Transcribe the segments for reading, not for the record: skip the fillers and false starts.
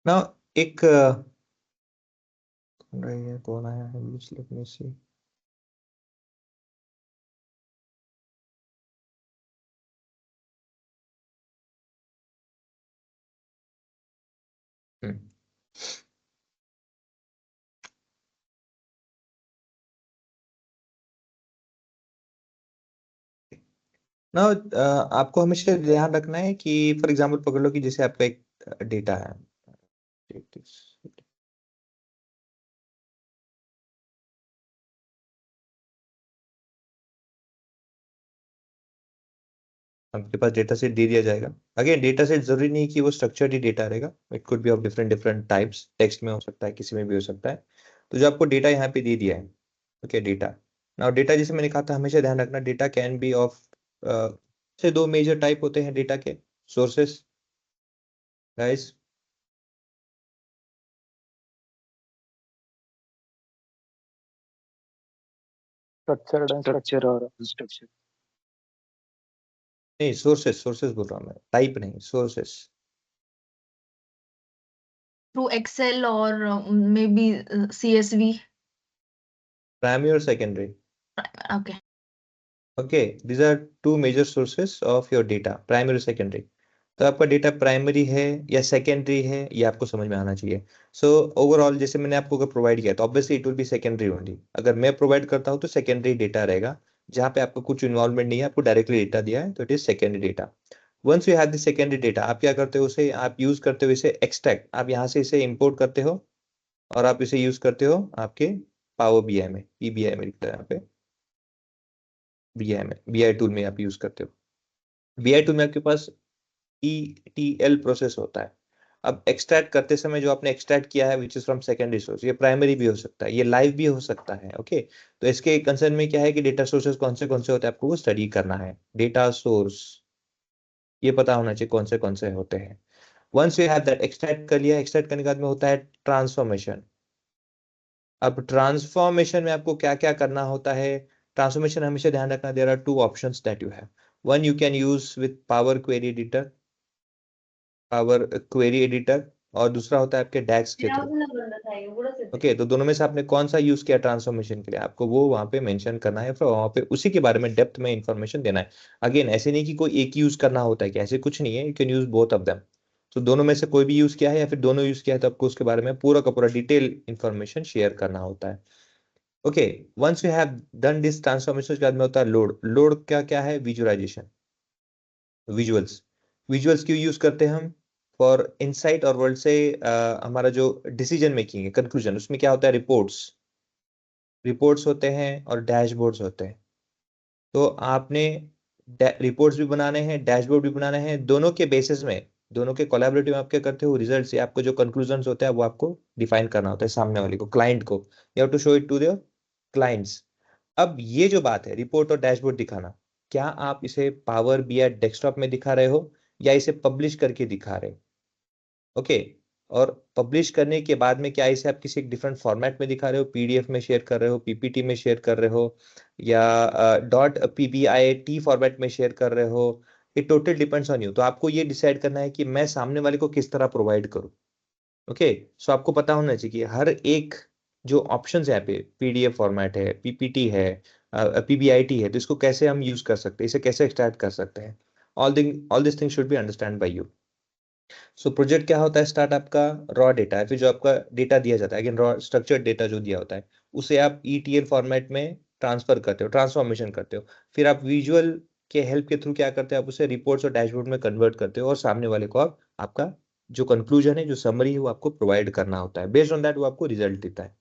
ना एक कौन आया है, लेट मी सी। ना आपको हमेशा ध्यान रखना है कि फॉर एग्जांपल पकड़ लो कि जैसे आपका एक डेटा है। आपके पास डेटा सेट दे दिया जाएगा। अगेन डेटा सेट जरूरी नहीं कि वो स्ट्रक्चर्ड ही डेटा रहेगा, it could be of different different types, text में हो सकता है, किसी में भी हो सकता है। तो जो आपको डेटा यहाँ पे दे दिया है, ओके डेटा। नाउ डेटा जैसे मैंने कहा था हमेशा ध्यान रखना, डेटा कैन बी ऑफ से दो मेजर टाइप होते हैं डेटा के सोर्सेस गाइस। स्ट्रक्चर्ड अनस्ट्रक्चर्ड और अनस्ट्रक्चर्ड। नहीं सोर्सेस, सोर्सेस बोल रहा हूँ मैं, टाइप नहीं, sources. through Excel or maybe CSV. Primary और secondary. Okay. Okay, these are two major sources of your data, primary और सेकेंडरी। तो आपका डेटा प्राइमरी है या सेकेंडरी है, ये आपको समझ में आना चाहिए। सो ओवरऑल जैसे मैंने आपको अगर प्रोवाइड किया तो obviously it will be secondary only. अगर मैं प्रोवाइड करता हूँ तो सेकेंडरी डेटा रहेगा, जहाँ पे आपको कुछ इन्वॉल्वमेंट नहीं है, आपको डायरेक्टली डेटा दिया है तो it is secondary data. Once you have the secondary data, आप क्या करते हो, उसे आप यूज करते हो, इसे एक्सट्रैक्ट, आप यहाँ से इसे इंपोर्ट करते हो और आप इसे यूज करते हो आपके पावर बीआई में, पीबीआई में लिखता है यहाँ पे, बीआई में, बीआई टूल में आप यूज करते हो। बीआई टूल में आपके पास ETL प्रोसेस होता है। अब एक्सट्रैक्ट करते समय जो आपने एक्सट्रैक्ट किया है which is from secondary source, ये प्राइमरी भी हो सकता है, ये लाइव भी हो सकता है। ओके, तो इसके कंसर्न में क्या है कि डेटा सोर्सेस कौन से होते हैं आपको वो स्टडी करना है। डेटा सोर्स ये पता होना चाहिए कौन से होते हैं। Once you have that, extract कर लिया, एक्सट्रैक्ट करने के बाद में होता है ट्रांसफॉर्मेशन। अब ट्रांसफॉर्मेशन में आपको क्या क्या करना होता है, ट्रांसफॉर्मेशन हमेशा ध्यान रखना, there are two options that you have. One you can use with power query editor, power query editor, और दूसरा होता है आपके डैक्स के थ्रू। ओके, तो दोनों में से आपने कौन सा यूज किया ट्रांसफॉर्मेशन के लिए, आपको वो वहां पे मेंशन करना है, फिर वहां पे उसी के बारे में डेप्थ में इंफॉर्मेशन देना है। अगेन ऐसे नहीं कि कोई एक यूज करना होता है, कि ऐसे कुछ नहीं है, you can use both of them. तो दोनों में से कोई भी यूज किया है या फिर दोनों यूज किया है तो आपको उसके बारे में पूरा का पूरा डिटेल इंफॉर्मेशन शेयर करना होता है। Okay, once you have done this transformation के बाद में होता है लोड। लोड क्या क्या है, विजुअलाइजेशन, विजुअल्स। विजुअल्स क्यों यूज करते हैं हम, फॉर इनसाइट और वर्ल्ड से हमारा जो डिसीजन मेकिंग है, कंक्लूजन, उसमें क्या होता है, रिपोर्ट्स, रिपोर्ट्स होते हैं और डैशबोर्ड्स होते हैं। तो आपने रिपोर्ट्स भी बनाने हैं, डैशबोर्ड भी बनाने हैं, दोनों के बेसिस में, दोनों के कोलैबोरेटिव आप क्या करते हो, रिजल्ट से आपको जो कंक्लूजन होता है वो आपको डिफाइन करना होता है सामने वाले को, क्लाइंट को, you have to show it to their clients. अब ये जो बात है रिपोर्ट और डैशबोर्ड दिखाना, क्या आप इसे पावर बीआई डेस्कटॉप में दिखा रहे हो या इसे पब्लिश करके दिखा रहे हो। ओके, और पब्लिश करने के बाद में क्या इसे आप किसी एक डिफरेंट फॉर्मेट में दिखा रहे हो, पीडीएफ में शेयर कर रहे हो, पीपीटी में शेयर कर रहे हो, या डॉट पीबीआईटी फॉर्मेट में शेयर कर रहे हो, it total depends on you. तो आपको ये डिसाइड करना है कि मैं सामने वाले को किस तरह प्रोवाइड करूँ। ओके, सो आपको पता होना चाहिए कि हर एक जो ऑप्शन है यहाँ पे, पीडीएफ फॉर्मेट है, पीपीटी है, पीबीआईटी है, तो इसको कैसे हम यूज कर सकते हैं, इसे कैसे एक्सट्रैक्ट कर सकते हैं। All this thing should be understand by you. So project क्या होता है, स्टार्ट आपका रॉ डेटा है, फिर जो आपका डेटा दिया जाता है, अगेन रॉ स्ट्रक्चर्ड डेटा जो दिया होता है, उसे आप ईटीएल फॉर्मेट में ट्रांसफर करते हो, ट्रांसफॉर्मेशन करते हो। फिर आप विजुअल के हेल्प के थ्रू क्या करते हो, आप उसे रिपोर्ट्स और डैशबोर्ड में कन्वर्ट करते हो और सामने वाले को आप आपका जो कंक्लूजन है, जो समरी है, वो आपको प्रोवाइड करना होता है। बेस्ड ऑन दैट वो आपको रिजल्ट देता है।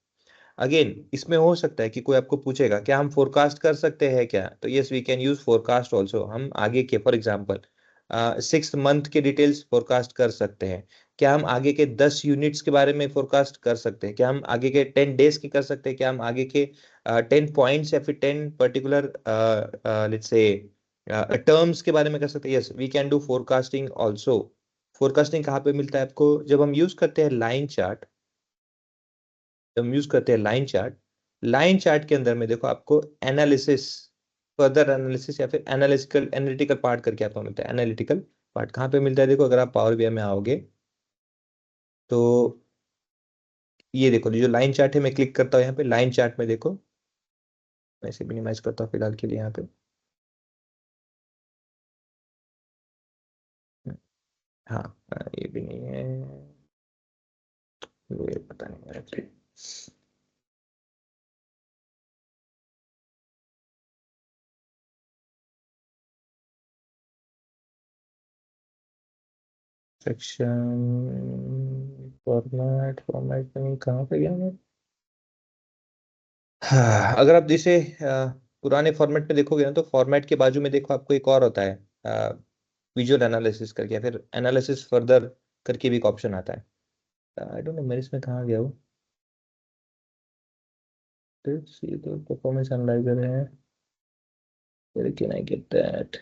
अगेन इसमें हो सकता है कि कोई आपको पूछेगा क्या हम फोरकास्ट कर सकते हैं क्या, तो yes we can use forecast also. हम आगे के फॉर एग्जांपल 6 मंथ के डिटेल्स फोरकास्ट कर सकते हैं। क्या हम आगे के 10 यूनिट्स के बारे में फोरकास्ट कर सकते हैं, क्या हम आगे के 10 डेज के कर सकते हैं, क्या हम आगे के 10 पॉइंट्स या फिर 10 पर्टिकुलर लेट्स से टर्म्स के बारे में कर सकते हैं। Yes we can do forecasting also. Forecasting कहाँ पे मिलता है आपको, जब हम यूज करते हैं लाइन चार्ट, हम यूज करते हैं लाइन चार्ट। लाइन चार्ट के अंदर में देखो आपको एनालिसिस, फर्दर एनालिसिस या फिर एनालिटिकल एनालिटिकल पार्ट करके आपको मिलता है। एनालिटिकल पार्ट कहाँ पे मिलता है, देखो अगर आप पावर बीआई में आओगे तो ये देखो, जो लाइन चार्ट है, मैं क्लिक करता हूँ यहाँ पे लाइन चार्ट में, देखो मैं इसे मिनिमाइज करता हूँ फिलहाल के लिए यहाँ पे। हाँ, ये भी नहीं है, ये पता नहीं है। सेक्शन फॉर्मेट, फॉर्मेट नहीं, कहाँ पे गया मैं? हाँ, अगर आप जैसे पुराने फॉर्मेट में देखोगे ना, तो फॉर्मेट के बाजू में देखो आपको एक और होता है, विजुअल एनालिसिस करके, या फिर एनालिसिस फर्दर करके भी एक ऑप्शन आता है। आई डोंट नो मेरे इसमें कहाँ गया वो। ये तो परफॉर्मेंस एनालाइजर है, where can I get that?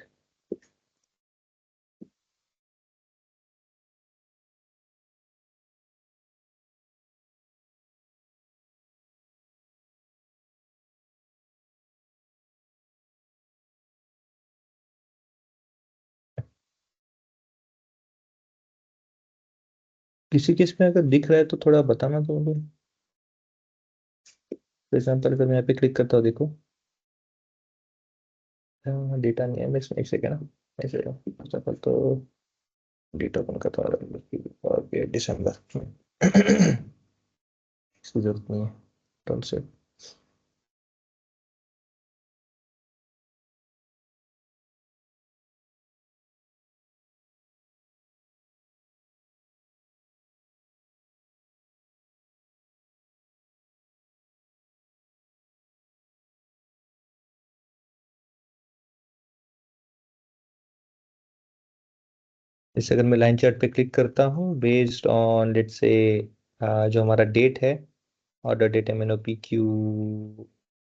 किसी केस में अगर दिख रहा है तो थोड़ा बताना तो मुझे। फॉर एग्जाम्पल अगर मैं यहाँ पे क्लिक करता हूँ, देखो डेटा नहीं है, मैं इसमें एक सेकेंड ना, ऐसे एग्जाम्पल तो डेटा ओपन करता हूँ और ये दिसंबर इसकी जरूरत नहीं है टोल से। जैसे अगर मैं लाइन चार्ट पे क्लिक करता हूँ, बेस्ड ऑन लेट्स से जो हमारा डेट है, order date MNOP Q,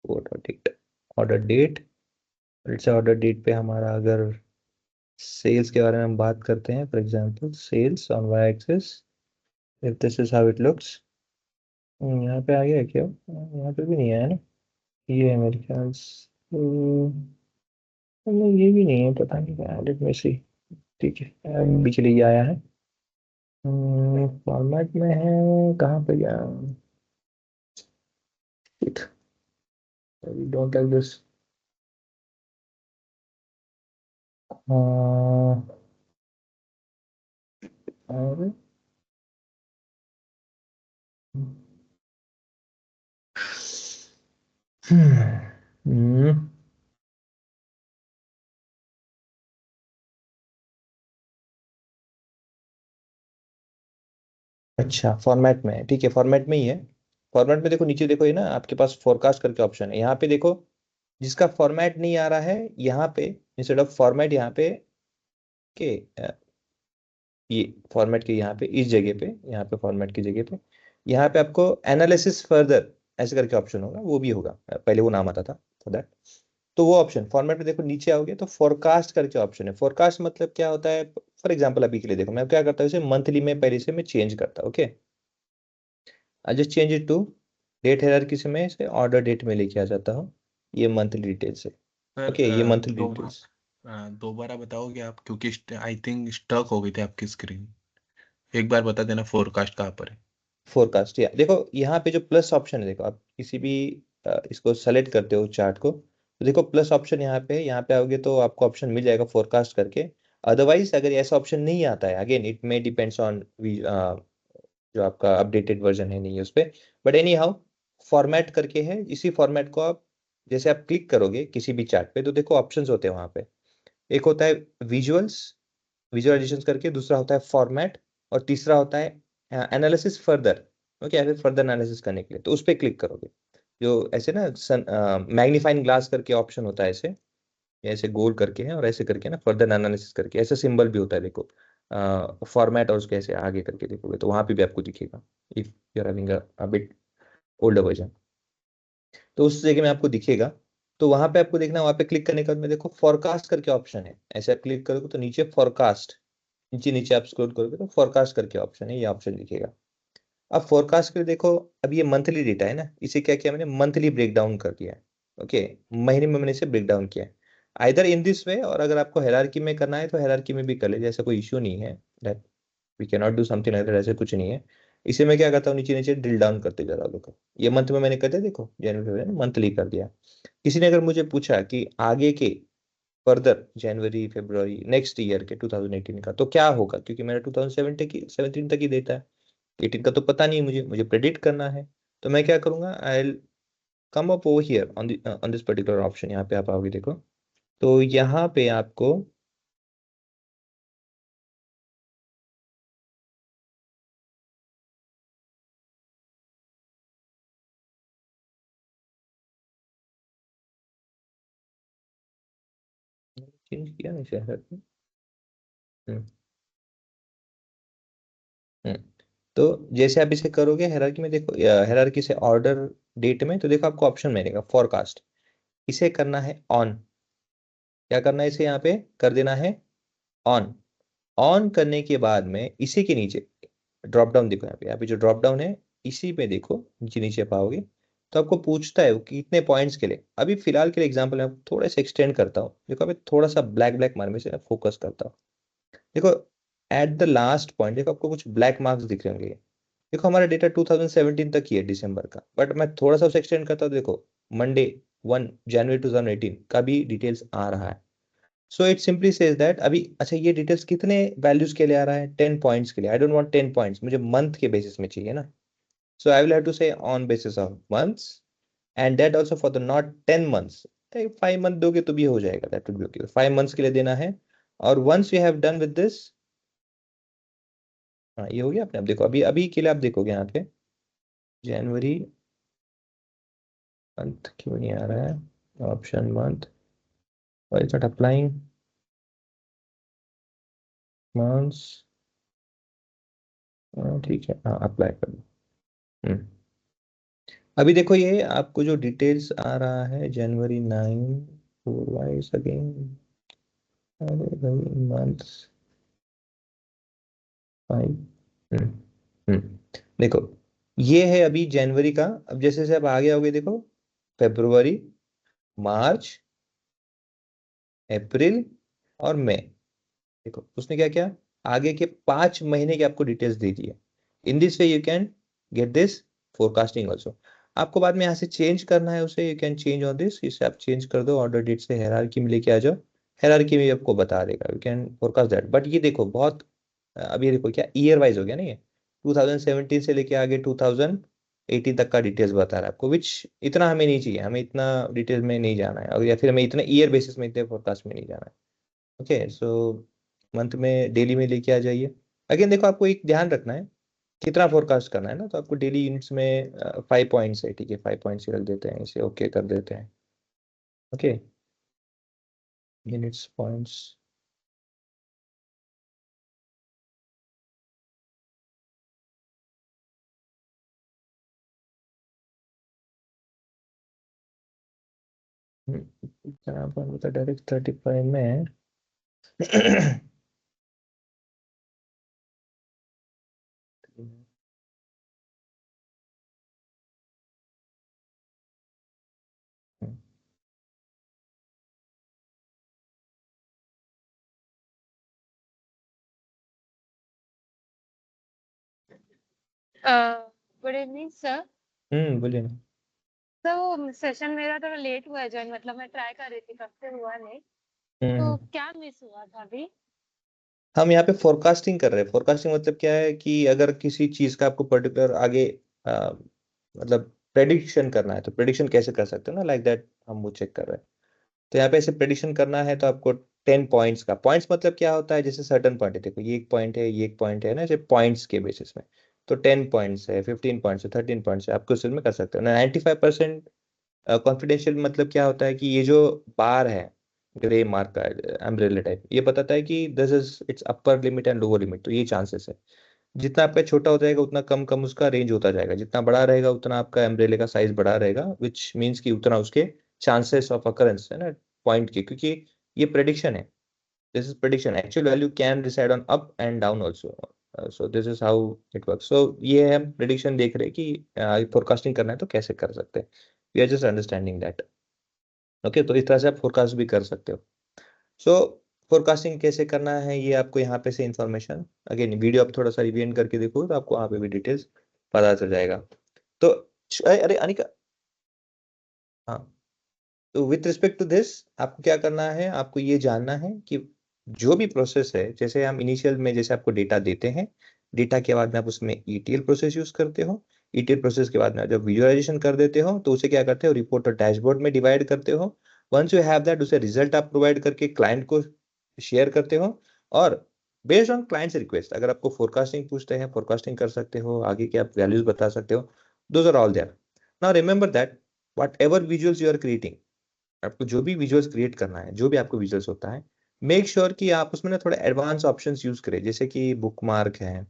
order date, let's say order date पे हमारा अगर सेल्स के बारे में हम बात करते हैं, for example sales on Y axis, if this is how it looks. यहाँ पे आ गया है क्या? यहाँ पे भी नहीं आया ना, ये है मेरे ख्याल से। नहीं, ये भी नहीं है, पता नहीं क्या है, लेट मी सी। ठीक है, अभी के लिए ये आया है, फॉर्मेट में है, कहाँ पे गया? Don't like this. और हम्म, अच्छा फॉर्मेट में है, ठीक है, फॉर्मेट में ही है। फॉर्मेट में देखो, नीचे देखो, ये ना आपके पास फोरकास्ट करके ऑप्शन है, यहाँ पे देखो, जिसका फॉर्मेट नहीं आ रहा है, यहाँ पे इंस्टेड ऑफ फॉर्मेट, यहाँ पे के ये फॉर्मेट के यहाँ पे इस जगह पे, यहाँ पे फॉर्मेट की जगह पे, यहाँ पे आपको एनालिसिस फर्दर ऐसे करके ऑप्शन होगा, वो भी होगा, पहले वो नाम आता था फॉर दैट। तो वो ऑप्शन फॉर्मेट में देखो, नीचे आओगे तो फोरकास्ट करके ऑप्शन है। फोरकास्ट मतलब क्या होता है? फॉर एग्जाम्पल अभी के लिए देखो, मैं क्या करता हूँ, इसे मंथली में पहले से मैं चेंज करता हूँ। Okay, I just change it to date hierarchy से मैं इसे ऑर्डर डेट में लेके आ जाता हूँ, ये मंथली डिटेल से। सर ओके, ये मंथली डिटेल्स। दोबारा बताओगे आप, क्योंकि आई थिंक स्टक हो गई थी आपकी स्क्रीन। एक बार बता देना फोरकास्ट कहाँ पर है। फोरकास्ट, या देखो यहाँ पे जो प्लस ऑप्शन है, देखो आप किसी भी इसको सेलेक्ट करते हो चार्ट को, तो देखो प्लस ऑप्शन यहाँ पे है, यहाँ पे आओगे तो आपको ऑप्शन मिल जाएगा फोरकास्ट करके। अदरवाइज अगर ऐसा ऑप्शन नहीं आता है, again it may depends on जो आपका अपडेटेड वर्जन है नहीं है उस पर, बट एनी हाउ फॉर्मेट करके है, इसी फॉर्मेट को आप जैसे आप क्लिक करोगे किसी भी चार्ट पे, तो देखो ऑप्शंस होते हैं वहां पे। एक होता है विजुअल्स, विजुअलाइजेशन करके, दूसरा होता है फॉर्मेट, और तीसरा होता है एनालिसिस फर्दर। ओके, या फिर फर्दर एनालिसिस करने के लिए तो उस पर क्लिक करोगे, जो ऐसे ना मैग्नीफाइंग ग्लास करके ऑप्शन होता है ऐसे, ये ऐसे गोल करके है, और ऐसे करके ना फर्दर एनालिसिस करके ऐसा सिंबल भी होता है, देखो फॉर्मेट, और उसके ऐसे आगे करके देखोगे तो वहां पे भी आपको दिखेगा, if you are having a bit older version, तो उस जगह में आपको दिखेगा। तो वहां पे आपको देखना, वहां पे क्लिक करने के बाद में देखो फॉरकास्ट करके ऑप्शन है, ऐसे आप क्लिक करोगे तो नीचे फॉरकास्ट, नीचे नीचे आप स्क्रॉल करोगे तो फॉरकास्ट करके ऑप्शन है, ये ऑप्शन दिखेगा। अब फोरकास्ट के देखो, अब ये मंथली डेटा है ना, इसे क्या किया मैंने, मंथली ब्रेक डाउन कर दिया है। ओके, महीने में मैंने इसे ब्रेक डाउन किया है, आइदर इन दिस वे, और अगर आपको हायरार्की में करना है तो हायरार्की में भी कर ले, ऐसा कोई इश्यू नहीं है, that we can not do something like that, ऐसे कुछ नहीं है। इसे मैं क्या करता हूँ, नीचे नीचे ड्रिल डाउन करते जा रहा हूँ। देखो ये मंथ में मैंने कर दिया, देखो जनवरी फरवरी मंथली कर दिया। किसी ने अगर मुझे पूछा कि आगे के फर्दर जनवरी फरवरी नेक्स्ट ईयर के 2018 का तो क्या होगा, क्योंकि मेरा 2017 तक ही देता है, 18 का तो पता नहीं मुझे प्रेडिक्ट करना है। तो मैं क्या करूंगा, I will come up over here on this particular option. यहाँ पे आप आओगे, देखो तो यहाँ पे आपको चेंज किया नहीं शायद। हम्म हम्म। तो जैसे आप इसे करोगे हायरार्की में, देखो हायरार्की से ऑर्डर डेट में, तो देखो आपको ऑप्शन मिलेगा फोरकास्ट। इसे करना है ऑन। क्या करना है, इसे यहाँ पे कर देना है ऑन। ऑन करने के बाद में इसी के नीचे ड्रॉप डाउन देखो, यहाँ पे जो ड्रॉप डाउन है इसी पे देखो, नीचे नीचे पाओगे तो आपको पूछता है कि कितने पॉइंट्स के लिए। अभी फिलहाल के लिए एग्जांपल मैं थोड़ा सा एक्सटेंड करता हूँ। देखो अभी थोड़ा सा ब्लैक ब्लैक मार्क में से फोकस करता हूँ। देखो एट द लास्ट पॉइंट देखो आपको कुछ ब्लैक मार्क्स दिख रहे होंगे। देखो हमारा डेटा 2017 तक ही है दिसंबर का, बट मैं थोड़ा सा उसे एक्सटेंड करता हूँ। देखो मंडे 1 जनवरी 2018 का भी डिटेल्स आ रहा है। So it simply says that अभी अच्छा ये डिटेल्स कितने वैल्यूज के लिए आ रहा है, 10 पॉइंट्स के लिए। आई डोंट वांट 10 पॉइंट्स, मुझे मंथ के बेसिस में चाहिए ना। So I will have to say on basis of months, and that also for the not 10 months. 5 month दोगे तो भी हो जाएगा, that will be okay. 5 months के लिए देना है। और once you have done with this, हाँ ये हो गया अपने। आप देखो अभी अभी के लिए आप देखोगे यहाँ पे जनवरी मंथ क्यों नहीं आ रहा है ऑप्शन मंथ, और इट्स नॉट अप्लाइंग मंथ्स। ठीक है, हाँ अप्लाई कर दो। हम्म। अभी देखो ये आपको जो डिटेल्स आ रहा है जनवरी 9 वाइज अगेन, अरे भाई मंथ्स 5। हम्म देखो ये है अभी जनवरी का। अब जैसे जैसे आप आगे आओगे देखो फरवरी, मार्च, अप्रैल और मई। देखो उसने क्या किया, आगे के 5 महीने की आपको डिटेल्स दे दी है। In this way you can get this forecasting also. आपको बाद में यहाँ से चेंज करना है उसे, you can change on this. इसे आप चेंज कर दो, ऑर्डर डेट से हायरार्की में लेके आ जाओ। हायरार्की में आपको बता देगा, you can forecast that. But ये देखो बहुत अभी ये देखो क्या ईयर वाइज हो गया ना, ये 2017 से लेके आगे 2018 तक का डिटेल्स बता रहा है आपको, विच इतना हमें नहीं चाहिए। हमें इतना डिटेल में नहीं जाना है, और या फिर हमें इतना ईयर बेसिस में इतने फोरकास्ट में नहीं जाना है। ओके सो मंथ में डेली में लेके आ जाइए। अगेन देखो आपको एक ध्यान रखना है कितना फोरकास्ट करना है ना, तो आपको डेली यूनिट्स में 5 पॉइंट्स है, ठीक है 5 पॉइंट्स रख देते हैं, इसे ओके कर देते हैं। ओके यूनिट्स पॉइंट्स, यहाँ पर मतलब डायरेक्ट 35 में गुड इवनिंग सर। बोलिए ना। सर वो सेशन मेरा थोड़ा लेट हुआ है ज्वाइन, मतलब मैं ट्राई कर रही थी, कब से हुआ नहीं। तो हम्म क्या मिस हुआ था अभी? हम यहाँ पे फोरकास्टिंग कर रहे हैं। फोरकास्टिंग मतलब क्या है कि अगर किसी चीज का आपको पर्टिकुलर आगे मतलब प्रेडिक्शन करना है, तो प्रेडिक्शन कैसे कर सकते हो ना, लाइक दैट हम वो चेक कर रहे हैं। तो यहाँ पे ऐसे प्रेडिक्शन करना है तो आपको 10 पॉइंट्स का, पॉइंट्स मतलब क्या होता है, जैसे सर्टन पॉइंट है, देखो ये एक पॉइंट है, ये एक पॉइंट है ना, जैसे पॉइंट्स के बेसिस में। तो 10 पॉइंट्स है, 15 पॉइंट्स है, 13 पॉइंट्स है, आपको उसमें कर सकते हो। 95% कॉन्फिडेंशियल मतलब क्या होता है कि ये जो बार है ग्रे मार्क का अम्ब्रेला टाइप, ये बताता है कि this is it's upper limit and lower limit. तो ये चांसेस है, जितना आपका छोटा हो जाएगा उतना कम कम उसका रेंज होता जाएगा, जितना बड़ा रहेगा उतना आपका एम्ब्रेले का साइज बड़ा रहेगा, विच मीन्स कि उतना उसके चांसेस ऑफ अकरेंस है ना पॉइंट के, क्योंकि ये प्रेडिक्शन है। This is prediction, actual value can decide on up and down also. So this is how it work. So ये हम प्रेडिक्शन देख रहे हैं कि फोरकास्टिंग करना है तो कैसे कर सकते हैं। We are just understanding that. Okay तो इस तरह से आप फोरकास्ट भी कर सकते हो। सो फोरकास्टिंग कैसे करना है ये आपको यहाँ पे से इंफॉर्मेशन, अगेन वीडियो आप थोड़ा सा रिवीजन करके देखो तो आपको वहाँ पे भी डिटेल्स पता चल जाएगा। तो अरे अनिका, हाँ, तो विथ रिस्पेक्ट टू दिस आपको क्या करना है, आपको ये जानना है कि जो भी प्रोसेस है, जैसे हम इनिशियल में जैसे आपको डेटा देते हैं, डेटा के बाद में आप उसमें ETL प्रोसेस यूज करते हो, ETL प्रोसेस के बाद में जब विजुअलाइजेशन कर देते हो तो उसे क्या करते हो, रिपोर्ट और डैशबोर्ड में डिवाइड करते हो। वंस यू हैव दैट, उसे रिजल्ट आप प्रोवाइड करके क्लाइंट को शेयर करते हो, और बेस्ड ऑन क्लाइंट्स रिक्वेस्ट अगर आपको फोरकास्टिंग पूछते हैं, फोरकास्टिंग कर सकते हो, आगे के आप वैल्यूज बता सकते हो, those are all there. Now remember that whatever visuals you are creating, आपको जो भी विजुअल्स क्रिएट करना है, जो भी आपको विजुअल्स होता है, मेक श्योर कि आप उसमें ना थोड़ा एडवांस ऑप्शंस यूज करें, जैसे कि बुकमार्क है,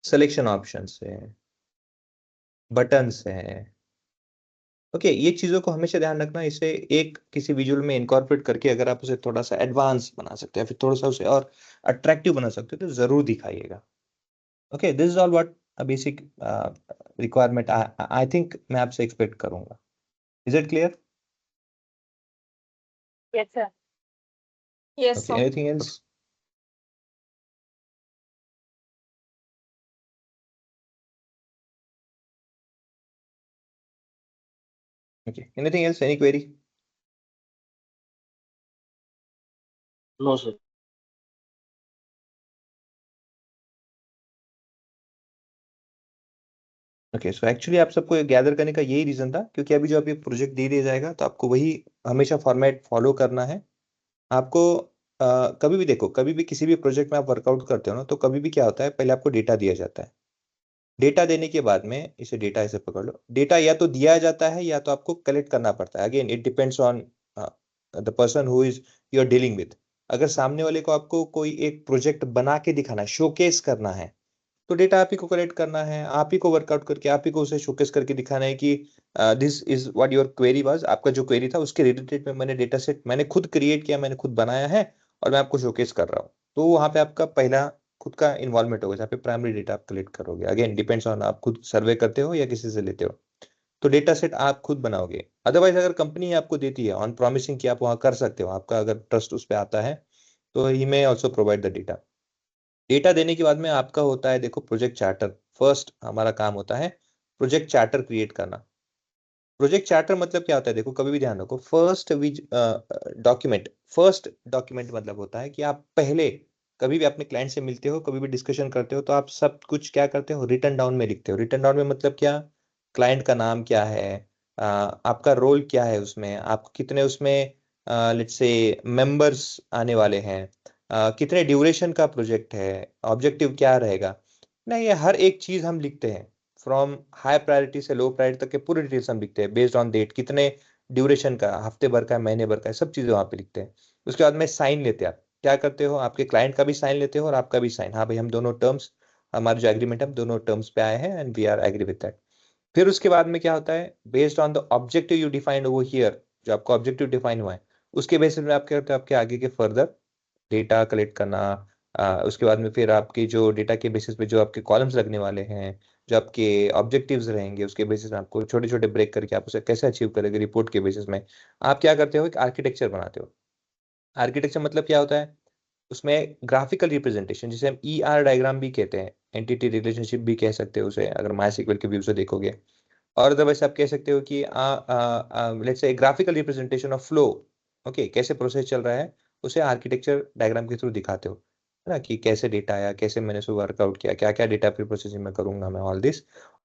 सिलेक्शन ऑप्शंस है, बटन्स है। ओके, ये चीजों को हमेशा ध्यान रखना, इसे एक किसी विजुअल में इनकॉर्पोरेट करके अगर आप उसे थोड़ा सा एडवांस बना सकते हैं, फिर थोड़ा सा उसे और अट्रैक्टिव बना सकते हो तो जरूर दिखाइएगा। Okay, this is all what a basic requirement I think मैं आपसे एक्सपेक्ट करूंगा। Is it clear? Yes, sir. Yes, okay, sir. Anything else? Okay, anything else? Any query? No, sir. Okay, so actually आप सबको gather करने का यही reason था, क्योंकि अभी जो अभी प्रोजेक्ट दे दिया जाएगा तो आपको वही हमेशा फॉर्मेट फॉलो करना है। आपको कभी भी देखो, कभी भी किसी भी प्रोजेक्ट में आप वर्कआउट करते हो ना, तो कभी भी क्या होता है, पहले आपको डेटा दिया जाता है, डेटा देने के बाद में इसे डेटा ऐसे पकड़ लो, डेटा या तो दिया जाता है या तो आपको कलेक्ट करना पड़ता है। Again it depends on the person who is you are dealing with. अगर सामने वाले को आपको कोई एक प्रोजेक्ट बना के दिखाना है, शोकेस करना है, तो डेटा आप ही को कलेक्ट करना है, आप ही को वर्कआउट करके आप ही को उसे शोकेस करके दिखाना है कि this is what your query was, आपका जो क्वेरी था उसके रिलेटेड में मैंने डेटा सेट मैंने खुद क्रिएट किया, मैंने खुद बनाया है और मैं आपको शोकेस कर रहा हूँ। तो वहां पे आपका पहला खुद का इन्वॉल्वमेंट होगा, जहाँ पे प्राइमरी डेटा आप कलेक्ट करोगे। अगेन डिपेंड्स ऑन आप खुद सर्वे करते हो या किसी से लेते हो, तो डेटा सेट आप खुद बनाओगे। अदरवाइज अगर कंपनी आपको देती है ऑन प्रॉमिसिंग कि आप वहां कर सकते हो, आपका अगर ट्रस्ट उस पर आता है, तो ही may also provide the data. Data देने के बाद में आपका होता है, देखो, प्रोजेक्ट चार्टर। फर्स्ट हमारा काम होता है प्रोजेक्ट चार्टर क्रिएट करना। प्रोजेक्ट चार्टर मतलब क्या होता है, देखो कभी भी ध्यान रखो, फर्स्ट डॉक्यूमेंट मतलब होता है कि आप पहले कभी भी अपने क्लाइंट से मिलते हो, कभी भी डिस्कशन करते हो, तो आप सब कुछ क्या करते हो, रिटन डाउन में लिखते हो। रिटन डाउन में मतलब क्या, क्लाइंट का नाम क्या है, आपका रोल क्या है उसमें, आप कितने उसमें लेट्स से मेंबर्स आने वाले हैं, कितने ड्यूरेशन का प्रोजेक्ट है, ऑब्जेक्टिव क्या रहेगा ना, ये हर एक चीज हम लिखते हैं। फ्रॉम हाई प्रायोरिटी से लो प्रायोरिटी तक के पूरे डिटेल्स हम लिखते हैं, बेस्ड ऑन डेट, कितने ड्यूरेशन का, हफ्ते भर का, महीने भर का, सब चीजें वहां पे लिखते हैं। उसके बाद में साइन लेते हैं। आप क्या करते हो, आपके क्लाइंट का भी साइन लेते हो और आपका भी साइन, हाँ भाई हम दोनों टर्म्स, हमारे जो एग्रीमेंट है हम दोनों टर्म्स पे आए हैं and we are agree with that. फिर उसके बाद में क्या होता है, based on the objective you defined over here, जो आपका ऑब्जेक्टिव डिफाइन हुआ है, उसके बेसिस में आप क्या करते हो, आपके आगे के फर्दर डेटा कलेक्ट करना। उसके बाद में फिर आपकी जो डेटा के बेसिस पे जो आपके कॉलम्स लगने वाले हैं, जो आपके ऑब्जेक्टिव्स रहेंगे, उसके बेसिस में आपको छोटे छोटे ब्रेक करके आप उसे कैसे अचीव करेंगे, रिपोर्ट के बेसिस में आप क्या करते हो, एक आर्किटेक्चर बनाते हो। आर्किटेक्चर मतलब क्या होता है, उसमें ग्राफिकल रिप्रेजेंटेशन, जिसे हम ER डायग्राम भी कहते हैं, एंटिटी रिलेशनशिप भी कह सकते हो उसे, अगर माइस्क्ल के व्यू से देखोगे। और अदरवाइज आप कह सकते हो कि let's say graphical representation of flow. Okay, कैसे प्रोसेस चल रहा है उसे आर्किटेक्चर डायग्राम के थ्रू दिखाते हो, है ना, कि कैसे डेटा आया, कैसे मैंने उसे वर्कआउट किया, क्या क्या डेटा प्री प्रोसेसिंग में करूंगा मैं, ऑल दिस।